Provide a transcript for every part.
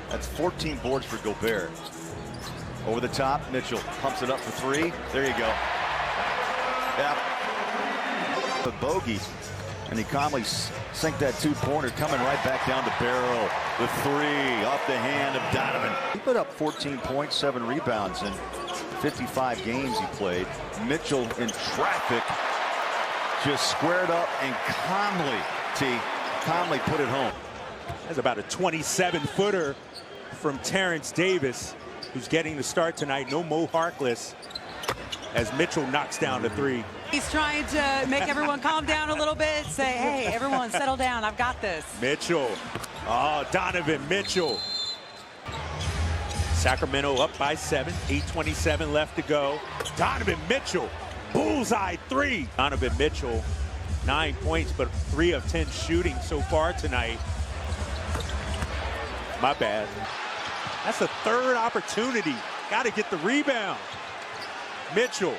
That's 14 boards for Gobert. Over the top, Mitchell pumps it up for three. There you go. Yeah. The bogey, and he calmly sink that two-pointer, coming right back down the barrel. The three off the hand of Donovan. He put up 14 points, 7 rebounds in 55 games he played. Mitchell in traffic just squared up and calmly put it home. That's about a 27-footer from Terrence Davis, who's getting the start tonight. No Mo Harkless, as Mitchell knocks down the three. He's trying to make everyone calm down a little bit, say, hey, everyone settle down, I've got this. Mitchell, Donovan Mitchell. Sacramento up by 7, 8:27 left to go. Donovan Mitchell, bullseye three. Donovan Mitchell, 9 points, but 3 of 10 shooting so far tonight. My bad. That's the third opportunity. Got to get the rebound. Mitchell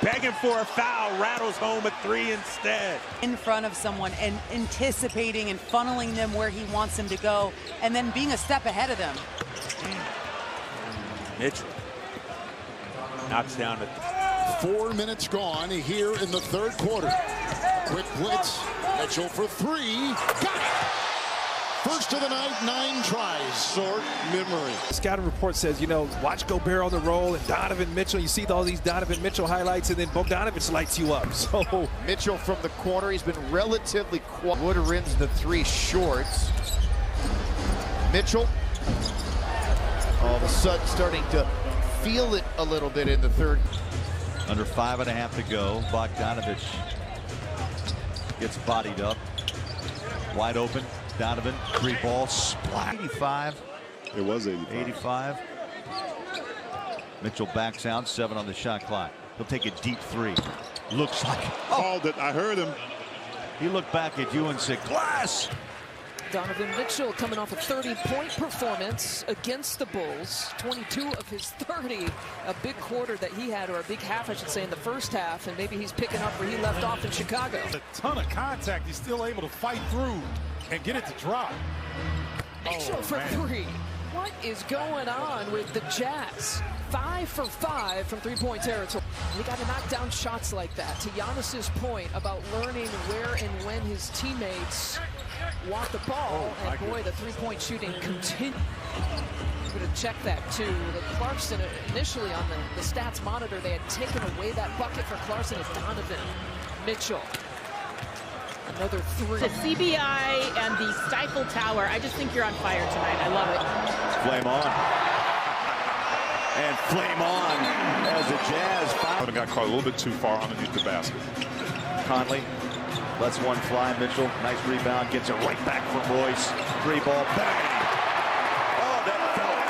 begging for a foul, rattles home a three instead. In front of someone and anticipating and funneling them where he wants them to go, and then being a step ahead of them. Mitchell knocks down the 4 minutes gone here in the third quarter. Quick blitz. Mitchell for three. Got it! First of the night, 9 tries. Short memory. Scouting report says, you know, watch Gobert on the roll and Donovan Mitchell. You see all these Donovan Mitchell highlights, and then Bogdanovich lights you up. So Mitchell from the corner, he's been relatively quiet. Wooderin's the three shorts. Mitchell, all of a sudden starting to feel it a little bit in the third. Under 5.5 to go. Bogdanovich gets bodied up. Wide open. Donovan, 3-ball, splat. 85. It was 85. 85. Mitchell backs out, 7 on the shot clock. He'll take a deep three. Looks like. Called it. I heard him. He looked back at you and said, glass. Donovan Mitchell coming off a 30-point performance against the Bulls. 22 of his 30. A big quarter that he had, or a big half, I should say, in the first half. And maybe he's picking up where he left off in Chicago. A ton of contact. He's still able to fight through and get it to drop. Mitchell for three. What is going on with the Jazz? 5 for 5 from three-point territory. They got to knock down shots like that. To Giannis's point about learning where and when his teammates want the ball. And boy, the three-point shooting continues. I'm going to check that too. The Clarkson initially on the stats monitor, they had taken away that bucket for Clarkson. It's Donovan Mitchell. Another three. The CBI and the Stifle Tower. I just think you're on fire tonight. I love it. Flame on. And flame on as the Jazz foul. Got caught a little bit too far underneath the basket. Conley lets one fly. Mitchell, nice rebound, gets it right back from Royce. 3-ball, bang. Oh, that felt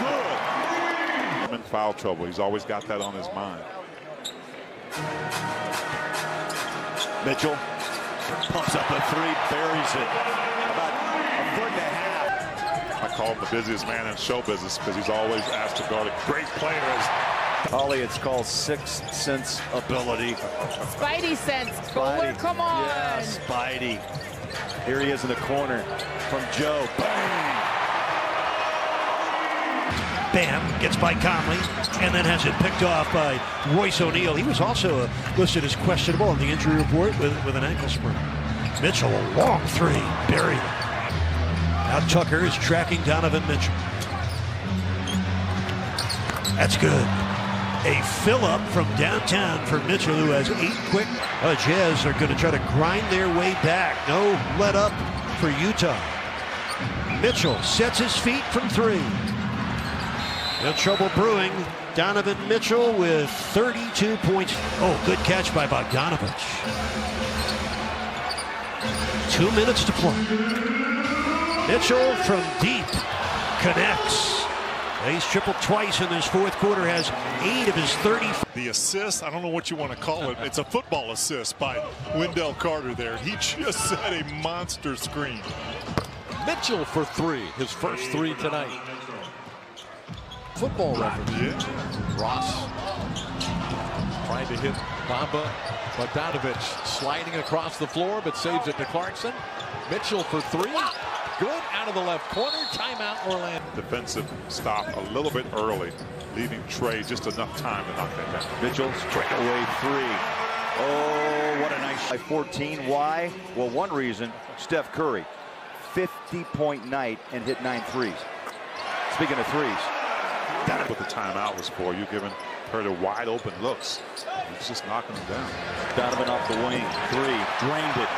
good. I'm in foul trouble. He's always got that on his mind. Mitchell pumps up a three, buries it. About a foot and a half. I call him the busiest man in show business because he's always asked to guard great players. Ollie, it's called sixth sense ability. Spidey sense. Bowler, come on. Yeah, Spidey. Here he is in the corner from Joe. Bang! Bam gets by Conley and then has it picked off by Royce O'Neal. He was also listed as questionable on the injury report with an ankle sprain. Mitchell, a long three, buried. Now Tucker is tracking Donovan Mitchell. That's good. A fill-up from downtown for Mitchell, who has 8 quick. Jazz are going to try to grind their way back. No let up for Utah. Mitchell sets his feet from 3. No trouble brewing. Donovan Mitchell with 32 points. Oh, good catch by Bogdanovich. 2 minutes to play. Mitchell from deep connects. He's tripled twice in this fourth quarter, has 8 of his 30. The assist, I don't know what you want to call it. It's a football assist by Wendell Carter there. He just set a monster screen. Mitchell for three, his first 3 tonight. Football reference. Yeah. Ross Trying to hit Bamba. Bogdanovich sliding across the floor, but saves it to Clarkson. Mitchell for 3. good out of the left corner. Timeout, Orlando. Defensive stop a little bit early, leaving Trey just enough time to knock that down. Mitchell straightaway three. Oh, what a nice 14. Why? Well, one reason, Steph Curry, 50-point night and hit 9 threes. Speaking of threes, That's what the timeout was for. You're giving her the wide open looks. He's just knocking them down. Donovan off the wing, three, drained it.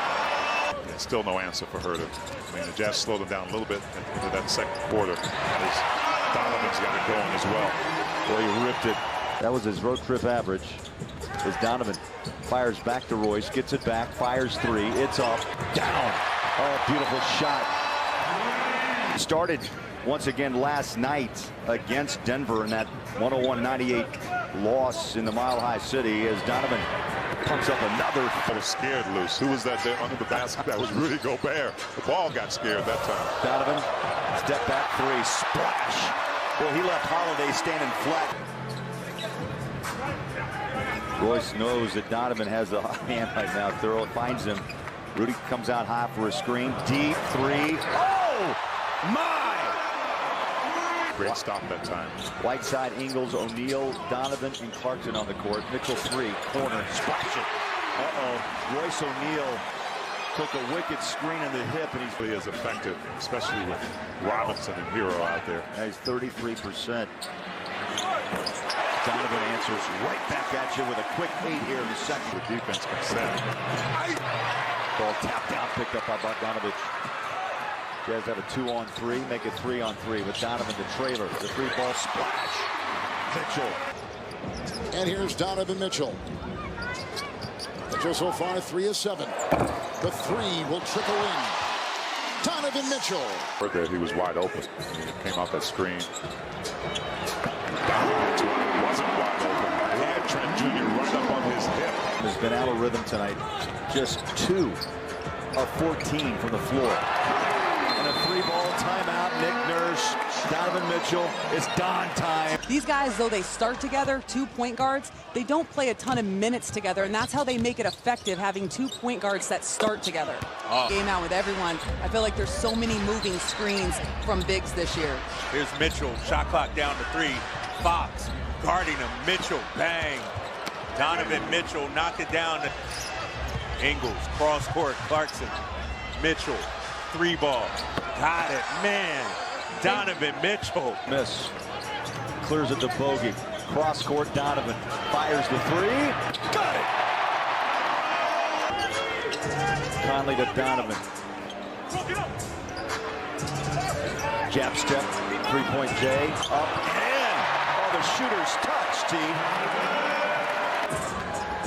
Yeah, still no answer for her to. I mean, the Jazz slowed them down a little bit into that second quarter. As Donovan's got it going as well. Boy, he ripped it. That was his road trip average. As Donovan fires back to Royce, gets it back, fires three. It's up, down. Oh, beautiful shot. Started once again last night against Denver in that 101-98 loss in the Mile High City as Donovan pumps up another. I was scared loose. Who was that there under the basket? That was Rudy Gobert. The ball got scared that time. Donovan, step back three, splash. Well, he left Holiday standing flat. Royce knows that Donovan has the hot hand right now. Thurl finds him. Rudy comes out high for a screen. Deep three. Oh, my! Great stop that time. Whiteside, Ingles, O'Neal, Donovan, and Clarkson on the court. Mitchell three, corner, splash it. Royce O'Neal took a wicked screen in the hip, and he's He is effective, especially with Robinson and Hero out there. He's 33%. Donovan answers right back at you with a quick 8 here in the second. The defense can set. Ball tapped out, picked up by Bogdanovich. Jazz have a 2-on-3, make it 3-on-3 with Donovan the trailer. The three ball splash. Mitchell. And here's Donovan Mitchell. Mitchell so far 3 of 7. The three will trickle in. Donovan Mitchell. Heard that he was wide open. He came off that screen. Donovan wasn't wide open. He had Trent Jr. right up on his hip. Has been out of rhythm tonight. Just 2 of 14 from the floor. And a 3-ball timeout. Nick Nurse, Donovan Mitchell. It's Don time. These guys, though they start together, 2 point guards, they don't play a ton of minutes together, and that's how they make it effective, having 2 point guards that start together. Game out with everyone. I feel like there's so many moving screens from bigs this year. Here's Mitchell, shot clock down to 3. Fox guarding him. Mitchell, bang. Donovan Mitchell, knock it down. Ingles, cross court, Clarkson. Mitchell, 3-ball. Got it, man. Donovan Mitchell. Miss. Clears it to Bogey. Cross court, Donovan. Fires the 3. Got it. Conley to Donovan. Jab step. 3-point J. Up and in. Oh, the shooter's touch, T.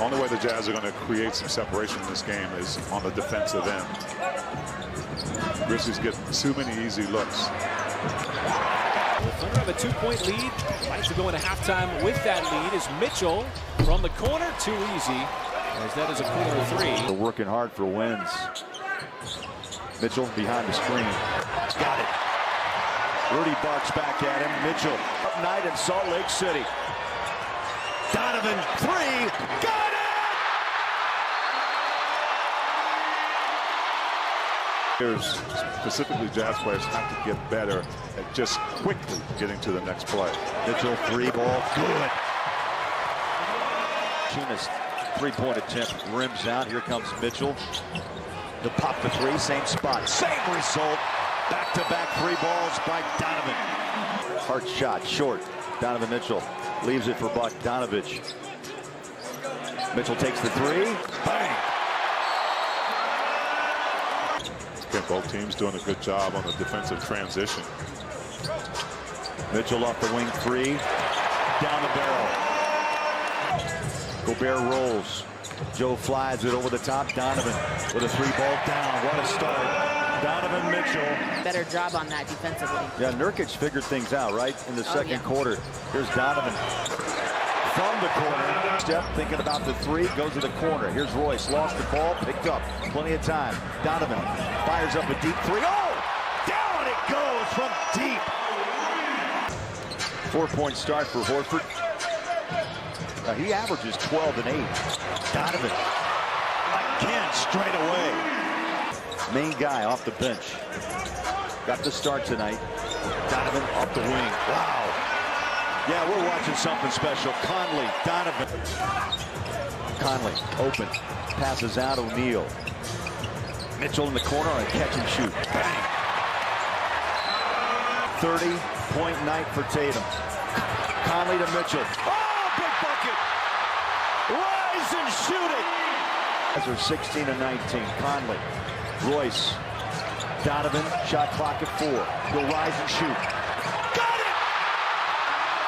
Only way the Jazz are going to create some separation in this game is on the defensive end. Grizzlies get too many easy looks. The Thunder have a 2-point lead. Like to go into halftime with that lead is Mitchell from the corner. Too easy, as that is a corner 3. They're working hard for wins. Mitchell behind the screen. Got it. Rudy barks back at him. Mitchell up night in Salt Lake City. Donovan 3. Got it! Specifically, Jazz players have to get better at just quickly getting to the next play. Mitchell 3-ball. Good. Keenest 3-point attempt rims out. Here comes Mitchell. The pop to 3, same spot, same result. Back-to-back 3 balls by Donovan. Hard shot, short. Donovan Mitchell leaves it for Bogdanovich. Mitchell takes the 3. Bang! Again, both teams doing a good job on the defensive transition. Mitchell off the wing 3. Down the barrel. Gobert rolls. Joe flies it over the top. Donovan with a 3-ball down. What a start. Donovan Mitchell. Better job on that defensively. Yeah, Nurkic figured things out, right? In the second quarter. Here's Donovan from the corner. Step thinking about the 3, goes to the corner. Here's Royce, lost the ball, picked up. Plenty of time. Donovan fires up a deep 3. Oh! Down it goes from deep. 4-point start for Horford. He averages 12 and 8. Donovan again straight away. Main guy off the bench. got the start tonight. Donovan off the wing. Wow. Yeah, we're watching something special. Conley, Donovan. Conley, open. Passes out O'Neal. Mitchell in the corner on a catch and shoot. Bang. 30-point night for Tatum. Conley to Mitchell. Oh, big bucket. Rise and shoot it. As are 16 and 19. Conley, Royce, Donovan, shot clock at 4. He'll rise and shoot. Got it!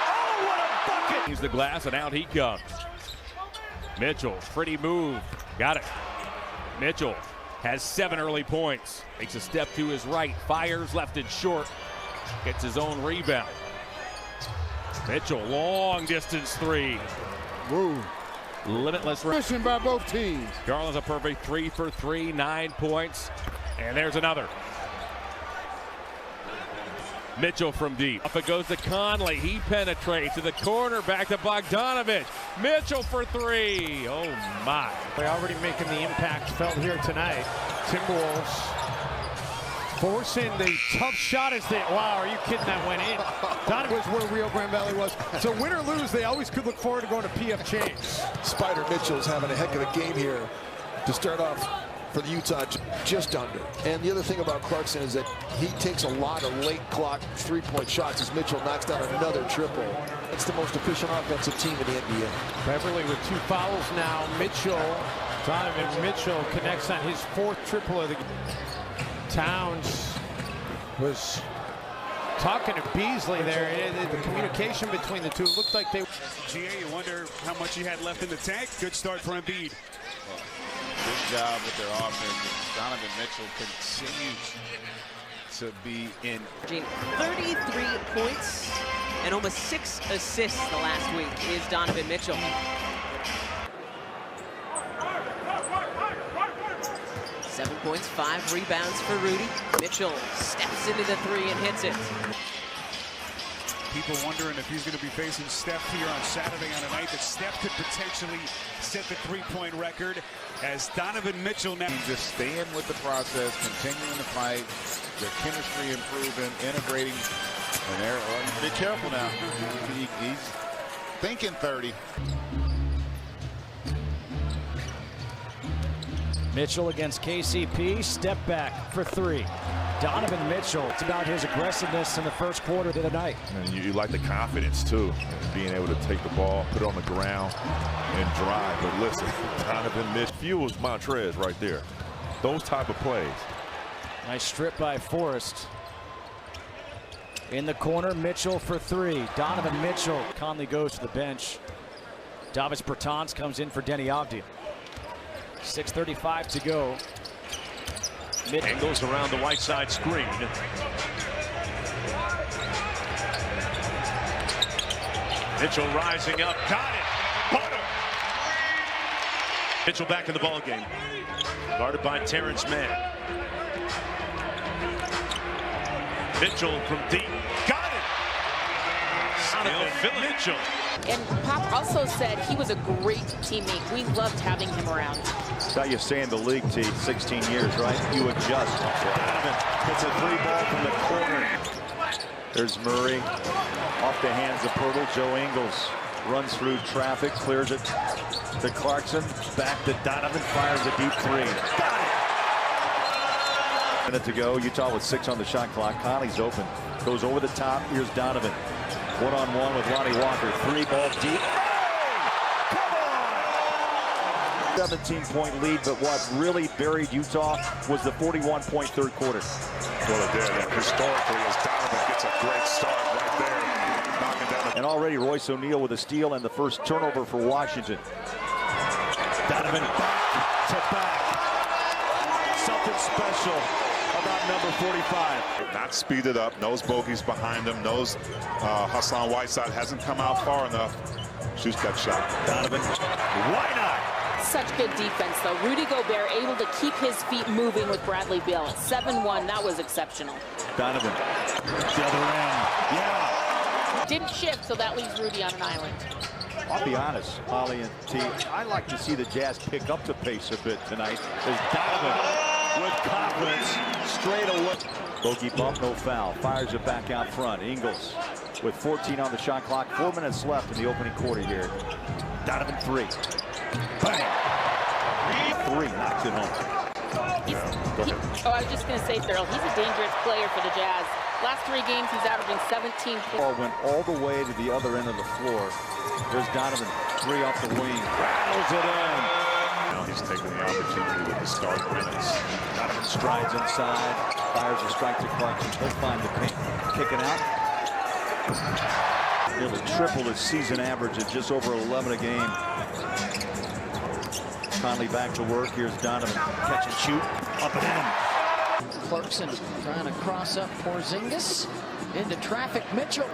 Oh, what a bucket! He's the glass, and out he comes. Mitchell, pretty move. Got it. Mitchell has 7 early points. Makes a step to his right. Fires left and short. Gets his own rebound. Mitchell, long distance 3. Woo. Limitless Mission by both teams. Garland's a perfect 3 for 3, 9 points. And there's another. Mitchell from deep. Up it goes to Conley. He penetrates to the corner. Back to Bogdanovich. Mitchell for 3. Oh, my. They're already making the impact felt here tonight. Timberwolves forcing the tough shot as they, wow, are you kidding, that went in. That was where Rio Grande Valley was. So win or lose, they always could look forward to going to PF Chang's. Spider Mitchell's having a heck of a game here to start off for the Utah, just under. And the other thing about Clarkson is that he takes a lot of late clock 3-point shots as Mitchell knocks down another triple. It's the most efficient offensive team in the NBA. Beverly with 2 fouls now. Donovan Mitchell connects on his 4th triple of the game. Towns was talking to Beasley there. The communication between the two looked like they... GA, you wonder how much he had left in the tank. Good start for Embiid. Good job with their offense. Donovan Mitchell continues to be in. 33 points and almost 6 assists the last week is Donovan Mitchell. 7 points, 5 rebounds for Rudy. Mitchell steps into the 3 and hits it. People wondering if he's going to be facing Steph here on Saturday on a night that Steph could potentially set the 3-point record as Donovan Mitchell now. Just staying with the process, continuing to fight, their chemistry improving, integrating. And they're, be careful now. He's thinking 30. Mitchell against KCP, step back for 3. Donovan Mitchell, it's about his aggressiveness in the first quarter of the night. And you like the confidence, too, being able to take the ball, put it on the ground, and drive. But listen, Donovan Mitchell fuels Montrez right there. Those type of plays. Nice strip by Forrest. In the corner, Mitchell for 3. Donovan Mitchell. Conley goes to the bench. Davis Bertans comes in for Denny Avdia. 6:35 to go. Angles around the right side screen. Mitchell rising up, got it. Bottom. Mitchell back in the ball game. Guarded by Terrence Mann. Mitchell from deep, got it. Still Mitchell. And Pop also said he was a great teammate. We loved having him around. That's how you stay in the league, T. 16 years, right? You adjust. Donovan hits a 3-ball from the corner. There's Murray off the hands of Pirtle. Joe Ingles runs through traffic, clears it to Clarkson. Back to Donovan, fires a deep 3. Got it! Minute to go. Utah with 6 on the shot clock. Conley's open. Goes over the top. Here's Donovan. One-on-one with Lonnie Walker. 3-ball deep. Come on! 17-point lead, but what really buried Utah was the 41-point third quarter. Well, it did. And historically, as Donovan gets a great start right there, knocking down the... And already Royce O'Neal with a steal and the first turnover for Washington. Donovan back to back. Something special about number 45. Not speeded up, knows Bogey's behind him, knows Hassan Whiteside hasn't come out far enough. Shoots that shot. Donovan, why not? Such good defense, though. Rudy Gobert able to keep his feet moving with Bradley Beal. 7-1, that was exceptional. Donovan, the other end, yeah. Didn't shift, so that leaves Rudy on an island. I'll be honest, Holly and T, I like to see the Jazz pick up the pace a bit tonight. As Donovan with confidence straight away. Bogey bump, no foul. Fires it back out front. Ingles with 14 on the shot clock. 4 minutes left in the opening quarter here. Donovan 3. Bang! 3 knocks it home. I was just going to say, Thurl, he's a dangerous player for the Jazz. Last 3 games, he's averaging 17 points. Ball went all the way to the other end of the floor. There's Donovan, 3 off the wing. Rattles it in. Now he's taking the opportunity with the start minutes. Donovan strides inside, fires a strike to Clarkson. He'll find the paint. Kicking out. Nearly triple his season average at just over 11 a game. Conley back to work. Here's Donovan. Catch and shoot. Up and in. Clarkson trying to cross up Porzingis into traffic. Mitchell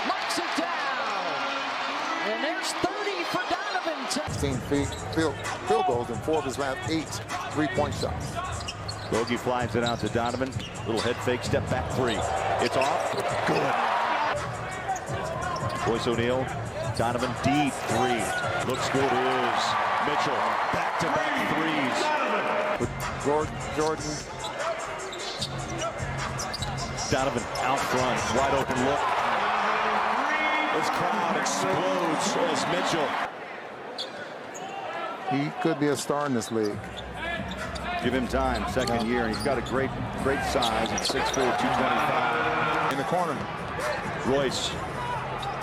knocks it down. And there's 30 for Donovan. 16 field goals and 4 of his last 8 3-point shots. Bogey flies it out to Donovan. Little head fake, step back 3. It's off. Good. Royce O'Neal. Donovan deep 3. Looks good is Mitchell. Back-to-back threes. With Jordan. Donovan out front. Wide open look. This crowd explodes as Mitchell. He could be a star in this league. Give him time, second year. He's got a great size at 6'4", 225. In the corner. Royce.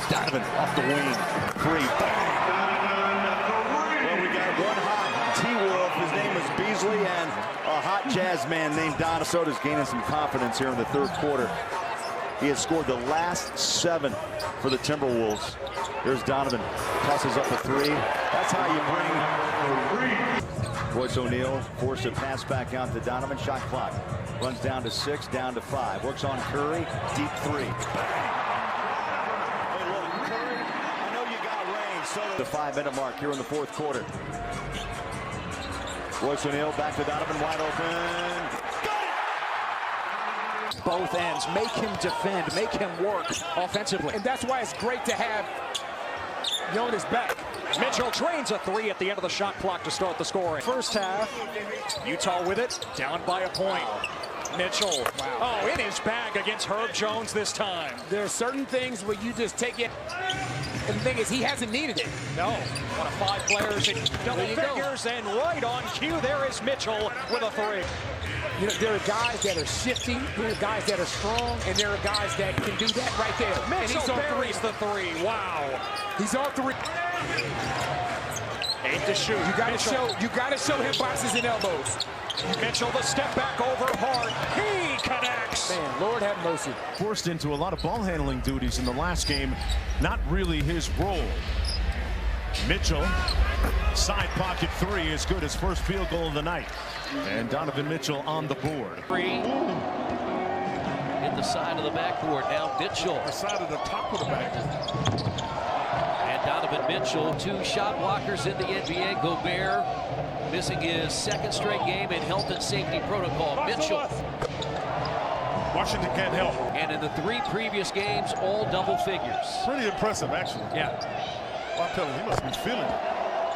Donovan off the wing. 3. Bang. Well, we got one hot T-Wolf. His name is Beasley, and a hot Jazz man named Donovan. Minnesota's gaining some confidence here in the third quarter. He has scored the last 7 for the Timberwolves. Here's Donovan. Tosses up a 3. That's how you bring Royce O'Neal forced to pass back out to Donovan. Shot clock runs down to 6, down to 5. Works on Curry. Deep 3. Hey, look, Curry, I know you got range. So the 5-minute mark here in the fourth quarter. Royce O'Neal back to Donovan, wide open. Both ends, make him defend, make him work offensively. And that's why it's great to have Jonas back. Mitchell drains a 3 at the end of the shot clock to start the scoring. First half, Utah with it, down by a point. Mitchell, in his bag against Herb Jones this time. There are certain things where you just take it, and the thing is, he hasn't needed it. No, one of 5 players in double figures, and right on cue, there is Mitchell with a 3. You know, there are guys that are shifty, there are guys that are strong, and there are guys that can do that right there. Mitchell buries the 3. Wow. He's on 3. 8 to shoot. You gotta show him boxes and elbows. Mitchell, the step back over hard. He connects. Man, Lord have mercy. Forced into a lot of ball handling duties in the last game. Not really his role. Mitchell, side pocket 3 is good. His first field goal of the night. And Donovan Mitchell on the board. 3. Hit the side of the backboard. Now Mitchell. The side of the top of the backboard. And Donovan Mitchell, 2 shot blockers in the NBA. Gobert missing his 2nd straight game in health and safety protocol. Mitchell. Washington can't help. And in the 3 previous games, all double figures. Pretty impressive, actually. Yeah. Well, I'm telling you, he must be feeling it.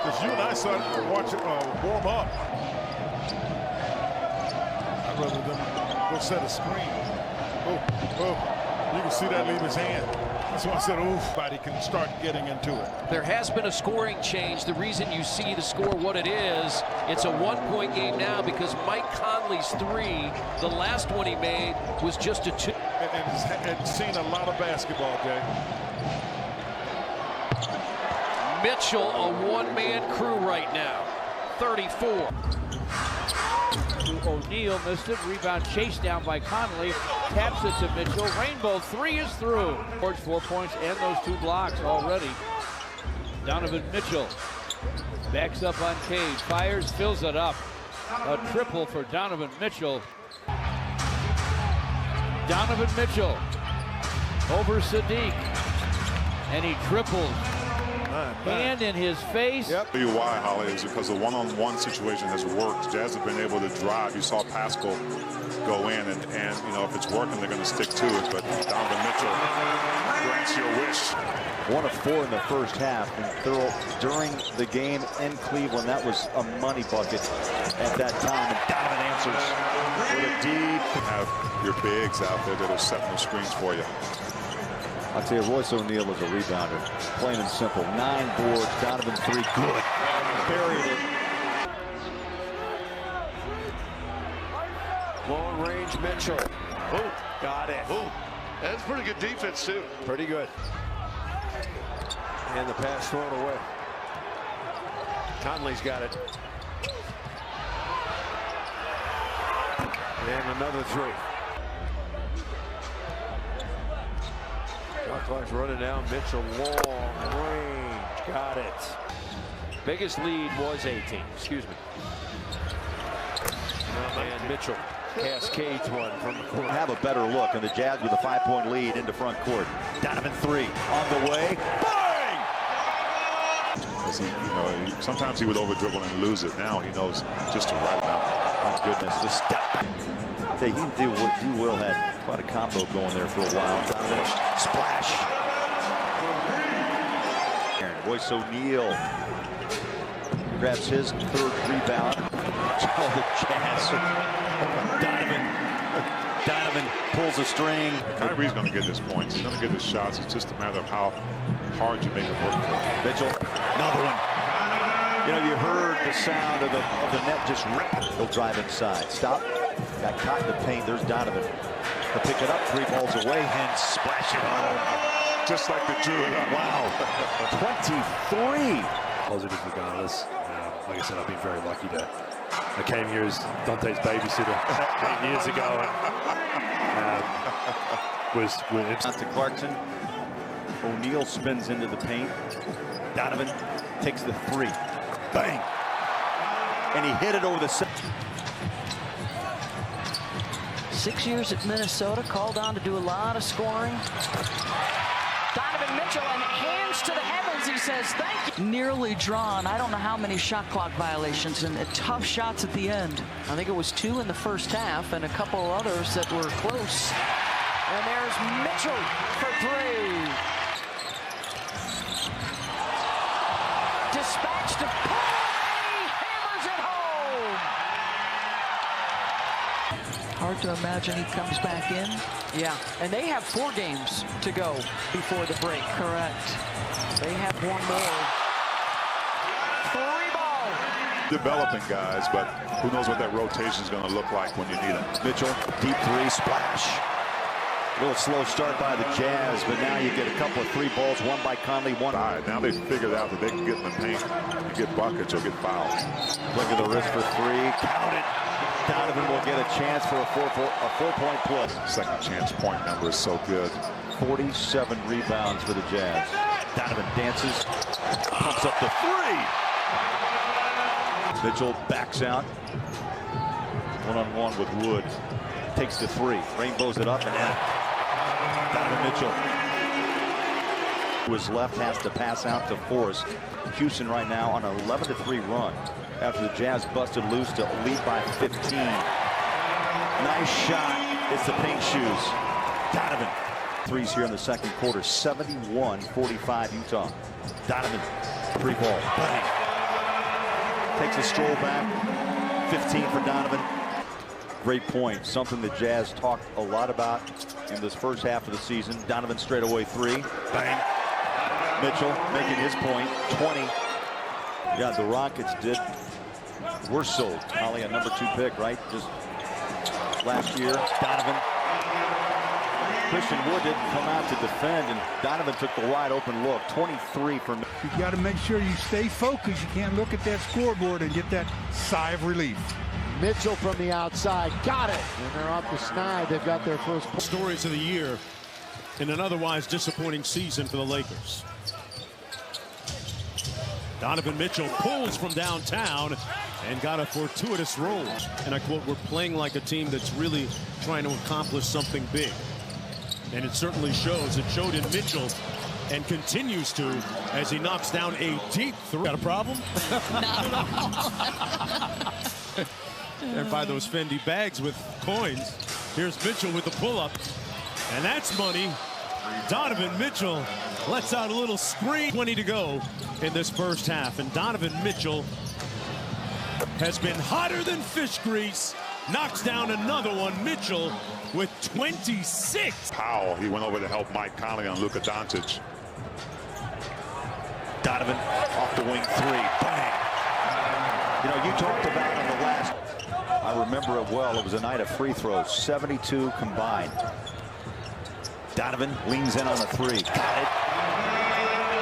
Because you and I started to watch it warm up. I'd rather than go set a screen. You can see that leave his hand. That's why I said, body can start getting into it. There has been a scoring change. The reason you see the score what it is, it's a 1-point game now because Mike Conley's 3, the last one he made, was just a 2. And seen a lot of basketball, Jay. Mitchell, a one-man crew right now. 34. O'Neal missed it. Rebound chased down by Conley. Taps it to Mitchell. Rainbow 3 is through. Towards 4 points and those 2 blocks already. Donovan Mitchell backs up on Cage. Fires, fills it up. A triple for Donovan Mitchell. Donovan Mitchell over Sadiq. And he triples. Hand in his face. Yep. Tell you why, Holly, is because the one-on-one situation has worked. Jazz have been able to drive. You saw Pascal go in, and you know, if it's working, they're going to stick to it. But Donovan Mitchell grants your wish. 1 of 4 in the first half, and during the game in Cleveland, that was a money bucket at that time. And Donovan answers for the deep. Have your bigs out there that are setting the screens for you. I'll tell you, Royce O'Neal is a rebounder. Plain and simple. 9 boards. Donovan 3. Good. Buried it. Long range Mitchell. Oh, got it. Oh, that's pretty good defense, too. Pretty good. And the pass thrown away. Conley's got it. And another 3. Shot clock's running down. Mitchell, long range. Got it. Biggest lead was 18. Excuse me. And Mitchell cascades one from the court. Have a better look, and the Jazz with a 5-point lead into front court. Donovan 3 on the way. Bang! He, sometimes he would over dribble and lose it. Now he knows just to right him out. My goodness, the step back. He will had quite a combo going there for a while. Donovan, splash. Royce O'Neal grabs his 3rd rebound. Oh, the Jazz. Donovan pulls a string. Kyrie's going to get his points. He's going to get his shots. It's just a matter of how hard you make it work for him. Mitchell, another one. You heard the sound of the net just rip. He'll drive inside. Stop. Got caught in the paint. There's Donovan. He'll pick it up. 3 balls away and splash it home. Just like the drew it up. Wow. 23. Positive regardless. Like I said, I've been very lucky to. I came here as Dante's babysitter 8 years ago. Out to Clarkson. O'Neal spins into the paint. Donovan takes the 3. Bang! And he hit it over the 6 years at Minnesota, called on to do a lot of scoring. Donovan Mitchell, and hands to the heavens, he says, thank you. Nearly drawn. I don't know how many shot clock violations and tough shots at the end. I think it was 2 in the first half and a couple others that were close. And there's Mitchell for 3. Dispatched to play, hammers it home. Hard to imagine he comes back in. Yeah, and they have 4 games to go before the break. Correct. They have 1 more. 3 ball. Developing guys, but who knows what that rotation is going to look like when you need them. Mitchell, deep 3, splash. A little slow start by the Jazz, but now you get a couple of 3 balls, 1 by Conley, 1. All right, now they've figured out that they can get in the paint and get buckets or get fouled. Look at the wrist for 3. Count it. Donovan will get a chance for a 4-point plus. Second chance point number is so good. 47 rebounds for the Jazz. Donovan dances, pumps up the 3. Mitchell backs out. 1-on-1 with Wood. Takes the 3. Rainbows it up and in. Donovan Mitchell. Who is left has to pass out to Forrest. Houston right now on an 11-3 run after the Jazz busted loose to lead by 15. Nice shot. It's the pink shoes. Donovan. 3s here in the second quarter. 71-45 Utah. Donovan. 3 ball. Bang. Takes a stroll back. 15 for Donovan. Great point. Something the Jazz talked a lot about in this first half of the season. Donovan straightaway 3. Bang. Mitchell making his point. 20. Yeah, the Rockets were sold. Holly, a number 2 pick, right? Just last year. Donovan. Christian Wood didn't come out to defend, and Donovan took the wide open look. 23 for me. You got to make sure you stay focused. You can't look at that scoreboard and get that sigh of relief. Mitchell from the outside, got it, and they're off the snide. They've got their first stories of the year in an otherwise disappointing season for the Lakers. Donovan Mitchell pulls from downtown and got a fortuitous roll. And I quote, "We're playing like a team that's really trying to accomplish something big." And it certainly shows. It showed in Mitchell and continues to as he knocks down a deep 3. Got a problem? And by those Fendi bags with coins. Here's Mitchell with the pull-up. And that's money. Donovan Mitchell lets out a little screen. 20 to go in this first half. And Donovan Mitchell has been hotter than fish grease knocks down another one. Mitchell with 26. Powell, he went over to help Mike Conley on Luka Doncic. Donovan off the wing three. Bang. You know, you talked about on the last. I remember it well. It was a night of free throws, 72 combined. Donovan leans in on the three. Got it.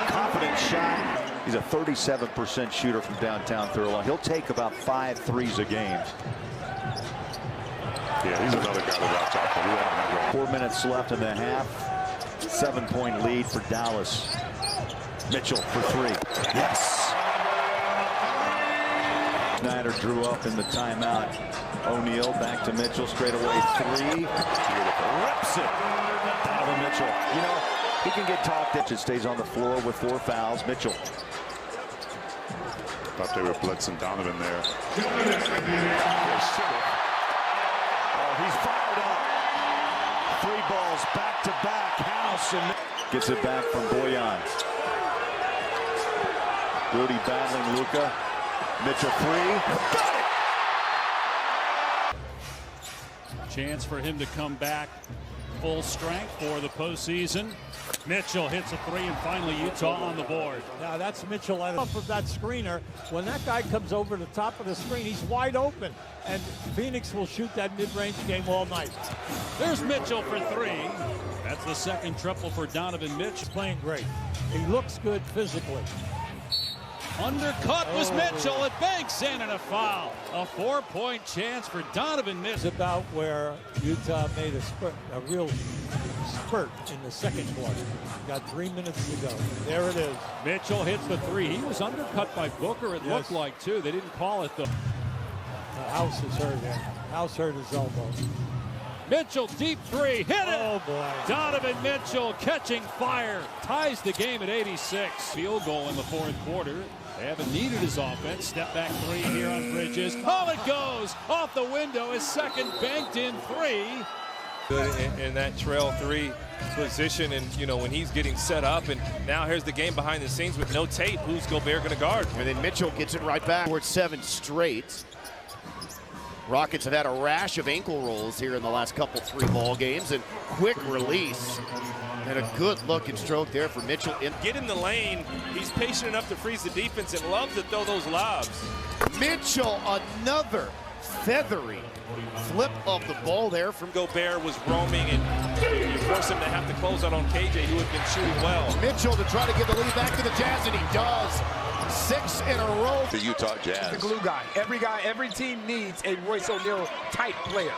Confident shot. He's a 37% shooter from downtown Thurlow. He'll take about 5 threes a game. Yeah, he's another guy to watch out for. 4 minutes left in the half. 7-point lead for Dallas. Mitchell for three. Yes. Snyder drew up in the timeout. O'Neal back to Mitchell, straight away three. Beautiful. Rips it. Donovan Mitchell. You know, he can get talked. It stays on the floor with 4 fouls. Mitchell. Thought they were blitzing Donovan there. Oh, he's fired up. 3 balls back to back. House and gets it back from Boyan. Rudy battling Luka. Mitchell three. Got it. Chance for him to come back full strength for the postseason. Mitchell hits a three, and finally Utah on the board. Now that's Mitchell off of that screener. When that guy comes over the top of the screen, he's wide open. And Phoenix will shoot that mid-range game all night. There's Mitchell for three. That's the second triple for Donovan Mitchell. He's playing great. He looks good physically. Undercut was Mitchell. It banks in and a foul. A 4-point chance for Donovan Mitchell. It's about where Utah made a real spurt in the second quarter. Got 3 minutes to go. There it is. Mitchell hits the three. He was undercut by Booker, it looked like, too. They didn't call it, though. House is hurt him. House hurt his elbow. Mitchell, deep three, hit it! Oh, boy. Donovan Mitchell catching fire, ties the game at 86. Field goal in the fourth quarter. They haven't needed his offense. Step back three here on Bridges. Oh, it goes off the window. His second banked in three. Good in that trail three position, and you know when he's getting set up, and now here's the game behind the scenes with no tape. Who's Gobert going to guard? And then Mitchell gets it right back. We're at 7 straight. Rockets have had a rash of ankle rolls here in the last couple 3 ball games, and quick release and a good looking stroke there for Mitchell. Get in the lane. He's patient enough to freeze the defense and loves to throw those lobs. Mitchell, another feathery flip of the ball there from Gobert was roaming, and you force him to have to close out on KJ, who had been shooting well. Mitchell to try to get the lead back to the Jazz, and he does. 6 in a row. The Utah Jazz. The glue guy. Every team needs a Royce O'Neal type player.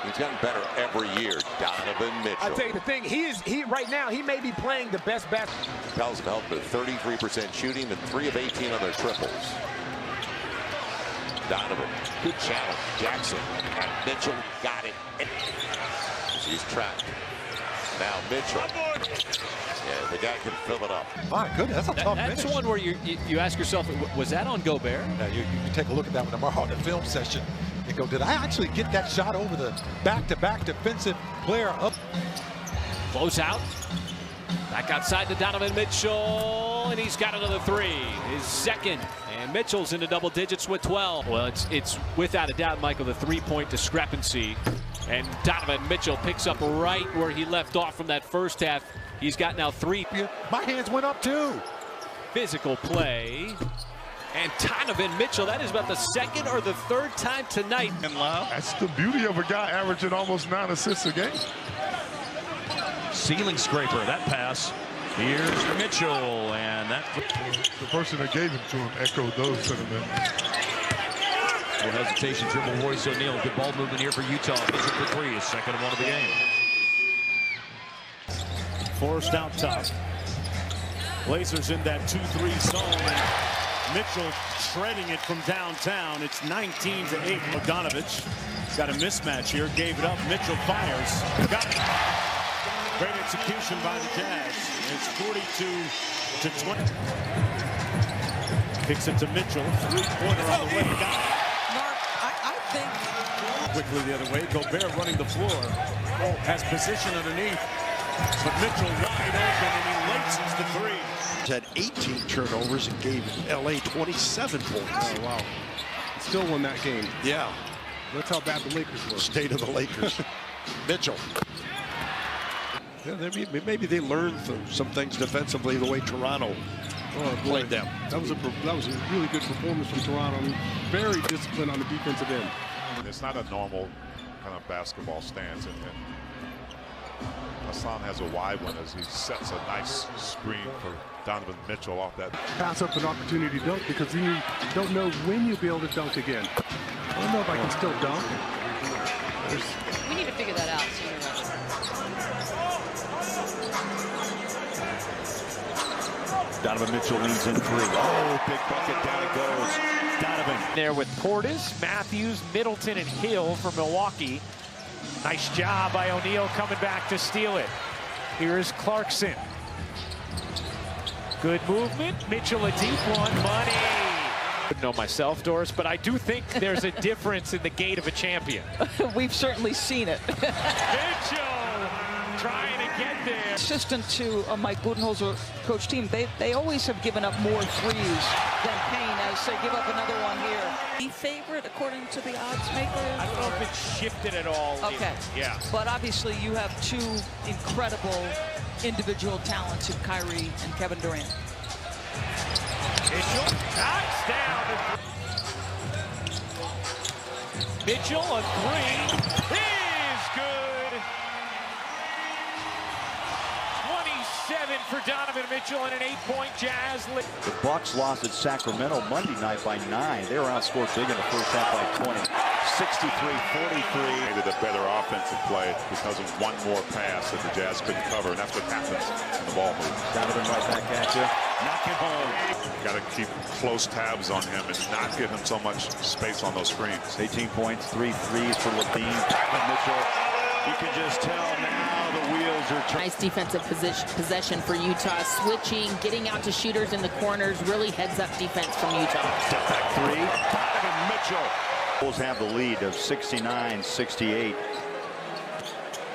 He's gotten better every year. Donovan Mitchell. I tell you the thing, he right now he may be playing the best basketball. Pels helped with 33% shooting and 3 of 18 on their triples. Donovan, good challenge. Jackson and Mitchell got it. He's trapped. Now Mitchell. Yeah, the guy can fill it up. My goodness, that's a tough That's finish. one where you ask yourself, was that on Gobert? Now you take a look at that one tomorrow in the film session and go, did I actually get that shot over the back-to-back defensive player up? Close out. Back outside to Donovan Mitchell, and he's got another three. His second. And Mitchell's into double digits with 12. Well, it's without a doubt, Michael, the three-point discrepancy. And Donovan Mitchell picks up right where he left off from that first half. He's got now 3. My hands went up too. Physical play. And Donovan Mitchell, that is about the second or the third time tonight. That's the beauty of a guy averaging almost 9 assists a game. Ceiling scraper, that pass. Here's Mitchell, and that. The person that gave it to him echoed those sentiments. No hesitation, dribble Royce O'Neal. Good ball movement here for Utah. Mitchell for 3, his second one of the game. Forced out top. Blazers in that 2-3 zone. Mitchell shredding it from downtown. It's 19-8. Bogdanovich got a mismatch here. Gave it up. Mitchell fires. Got it. Great execution by the Jazz. It's 42-20. Kicks it to Mitchell. 3-pointer on the way. Got it. Mark, I think Quickly the other way. Gobert running the floor. Has position underneath. But Mitchell wide open, and he laces the three. Had 18 turnovers and gave LA 27 points. Oh, wow. Still won that game. Yeah. That's how bad the Lakers were. State of the Lakers. Mitchell. Yeah, maybe they learned some things defensively the way Toronto played them. That was a really good performance from Toronto. I mean, very disciplined on the defensive end. It's not a normal kind of basketball stance, and Hassan has a wide one as he sets a nice screen for Donovan Mitchell off that. Pass up an opportunity to dunk because you don't know when you'll be able to dunk again. I don't know if I can still dunk. We need to figure that out sooner rather. Donovan Mitchell leans in three. Oh, big bucket, down it goes. Donovan. There with Portis, Matthews, Middleton, and Hill for Milwaukee. Nice job by O'Neal coming back to steal it. Here is Clarkson. Good movement. Mitchell a deep one. Money. I don't know myself, Doris, but I do think there's a difference in the gait of a champion. We've certainly seen it. Mitchell trying to get there. Assistant to Mike Budenholzer coach team, they always have given up more threes than Payne as they give up another one here. The favorite according to the odds makers? I don't know if it's shifted at all. Okay. Yeah. But obviously you have two incredible individual talents in Kyrie and Kevin Durant. Mitchell knocks down. Mitchell a three is good. 27 for Donovan Mitchell and an 8-point Jazz lead. The Bucks lost at Sacramento Monday night by 9. They were outscored big in the first half by 20. 63-43. Needed a better offensive play because of one more pass that the Jazz couldn't cover, and that's what happens when the ball moves. Donovan right back at you. Knock it home. Got to keep close tabs on him and not give him so much space on those screens. 18 points, 3 threes for Levine. Donovan Mitchell. You can just tell now the wheels are turning. Nice defensive possession for Utah. Switching, getting out to shooters in the corners. Really heads-up defense from Utah. Step back three. Donovan Mitchell. Bulls have the lead of 69-68.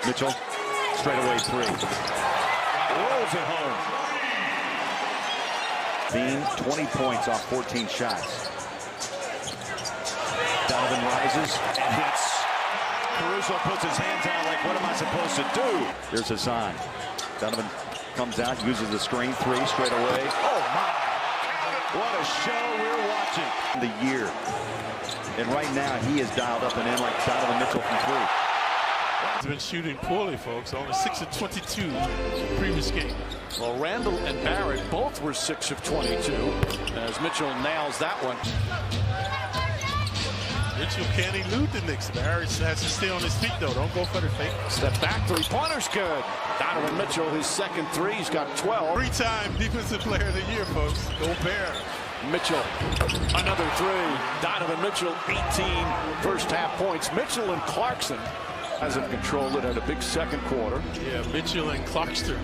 Mitchell, straightaway three. Rolls it home. Bean, 20 points off 14 shots. Donovan rises and hits. Caruso puts his hands out like, what am I supposed to do? Here's Hassan. Donovan comes out, uses the screen, three straight away. Oh my! What a show we're watching. The year. And right now he is dialed up and in like Donovan Mitchell from three. He's been shooting poorly, folks. Only 6 of 22 previous game. Well, Randall and Barrett both were 6 of 22 as Mitchell nails that one. Mitchell can't elude the Knicks. Barrett has to stay on his feet, though. Don't go for the fake. Step back, three-pointer's good. Donovan Mitchell, his second three, he's got 12. Three-time Defensive Player of the Year, folks. Go Bear. Mitchell, another three. Donovan Mitchell, 18 first-half points. Mitchell and Clarkson hasn't controlled it at a big second quarter. Yeah, Mitchell and Clarkster.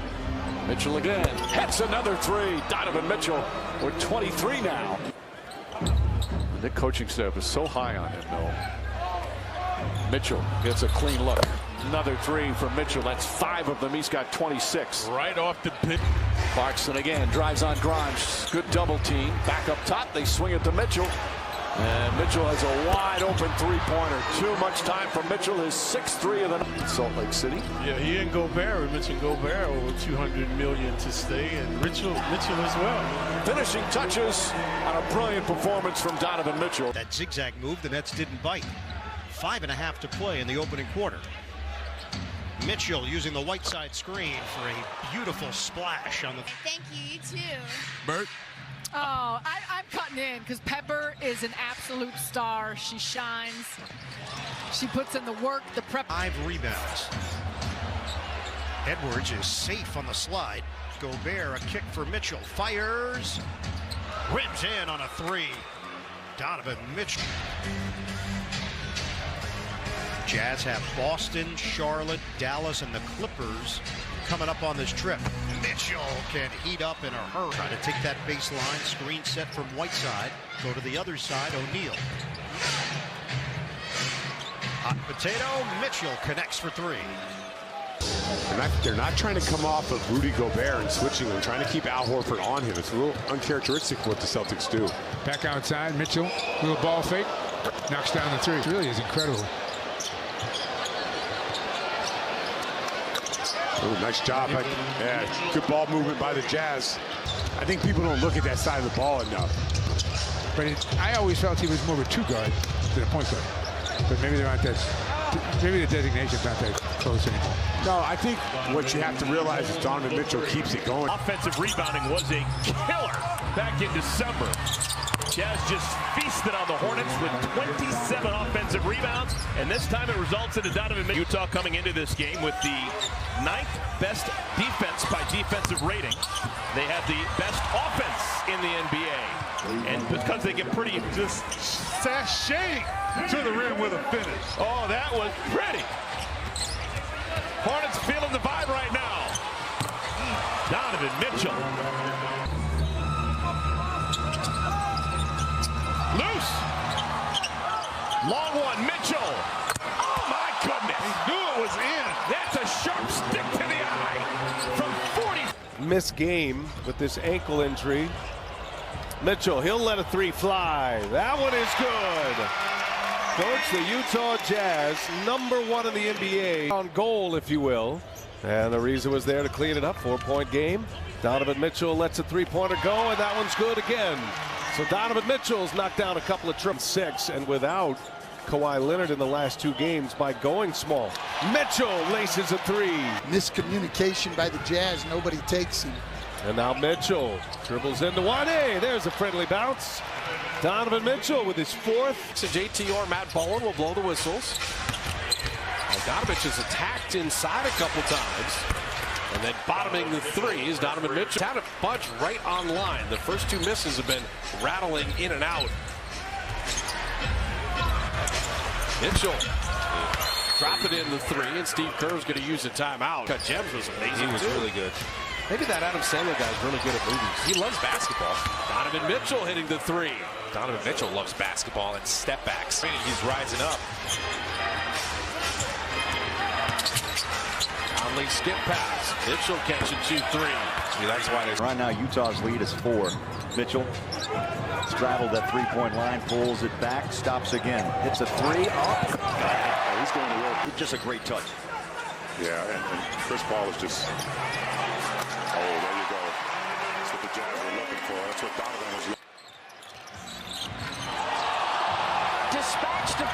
Mitchell again. Hits another three. Donovan Mitchell, we're 23 now. The coaching staff is so high on him, though. Mitchell gets a clean look. Another three from Mitchell. That's 5 of them. He's got 26. Right off the pit. Clarkson again drives on Grimes. Good double team. Back up top. They swing it to Mitchell. And Mitchell has a wide open three-pointer. Too much time for Mitchell. His 6th three of the night. Salt Lake City. Yeah, he and Gobert. We mentioned Gobert over $200 million to stay, and Mitchell as well. Finishing touches on a brilliant performance from Donovan Mitchell. That zigzag move, the Nets didn't bite. 5.5 to play in the opening quarter. Mitchell using the white side screen for a beautiful splash on the. Thank you, you too. Bert. Oh, I'm cutting in because Pepper is an absolute star. She shines. She puts in the work, the prep. 5 rebounds. Edwards is safe on the slide. Gobert, a kick for Mitchell. Fires. Rims in on a three. Donovan Mitchell. Jazz have Boston, Charlotte, Dallas, and the Clippers coming up on this trip. Mitchell can heat up in a hurry. Trying to take that baseline, screen set from Whiteside. Go to the other side, O'Neal. Hot potato, Mitchell connects for three. They're not trying to come off of Rudy Gobert and switching them, trying to keep Al Horford on him. It's a little uncharacteristic what the Celtics do. Back outside, Mitchell, little ball fake. Knocks down the three. It really is incredible. Oh, nice job. Yeah, good ball movement by the Jazz. I think people don't look at that side of the ball enough. But I always felt he was more of a two guard than a point guard. But maybe they're not that. Maybe the designation's not that close anymore. No, I think what you have to realize is Donovan Mitchell keeps it going. Offensive rebounding was a killer back in December. Jazz just feasted on the Hornets with 27 offensive rebounds, and this time it results in a Donovan Mitchell. Utah coming into this game with the 9th best defense by defensive rating. They have the best offense in the NBA, and because they get pretty just Sashaying to the rim with a finish. Oh, that was pretty. Hornets feeling the vibe right now. Donovan Mitchell. Loose. Long one, Mitchell. Oh, my goodness. He knew it was in. That's a sharp stick to the eye from 40. Missed game with this ankle injury. Mitchell, he'll let a three fly. That one is good. Coach, the Utah Jazz, #1 in the NBA on goal, if you will. And the reason was there to clean it up. 4-point game. Donovan Mitchell lets a three-pointer go, and that one's good again. So Donovan Mitchell's knocked down a couple of triples. 6, and without Kawhi Leonard in the last 2 games by going small. Mitchell laces a 3. Miscommunication by the Jazz. Nobody takes him. And now Mitchell dribbles into one. Hey, there's a friendly bounce. Donovan Mitchell with his 4th. So JT or Matt Bowen will blow the whistles. Donovich is attacked inside a couple times. And then bottoming the 3 is Donovan Mitchell. Had a bunch right on line. The first 2 misses have been rattling in and out. Mitchell drop it in the 3, and Steve Kerr's going to use a timeout. Gems was amazing. He was really good. Maybe that Adam Sandler guy is really good at movies. He loves basketball. Donovan Mitchell hitting the 3. Donovan Mitchell loves basketball and step backs. He's rising up. Conley skip pass. Mitchell catching 2-3. See, that's why right now Utah's lead is 4. Mitchell straddled that 3-point line, pulls it back, stops again, hits a 3. Oh, he's going to work. Just a great touch. Yeah, and Chris Paul is just. Oh, there you go. That's what the Jazz were looking for. That's what Donovan was looking for. Dispatched to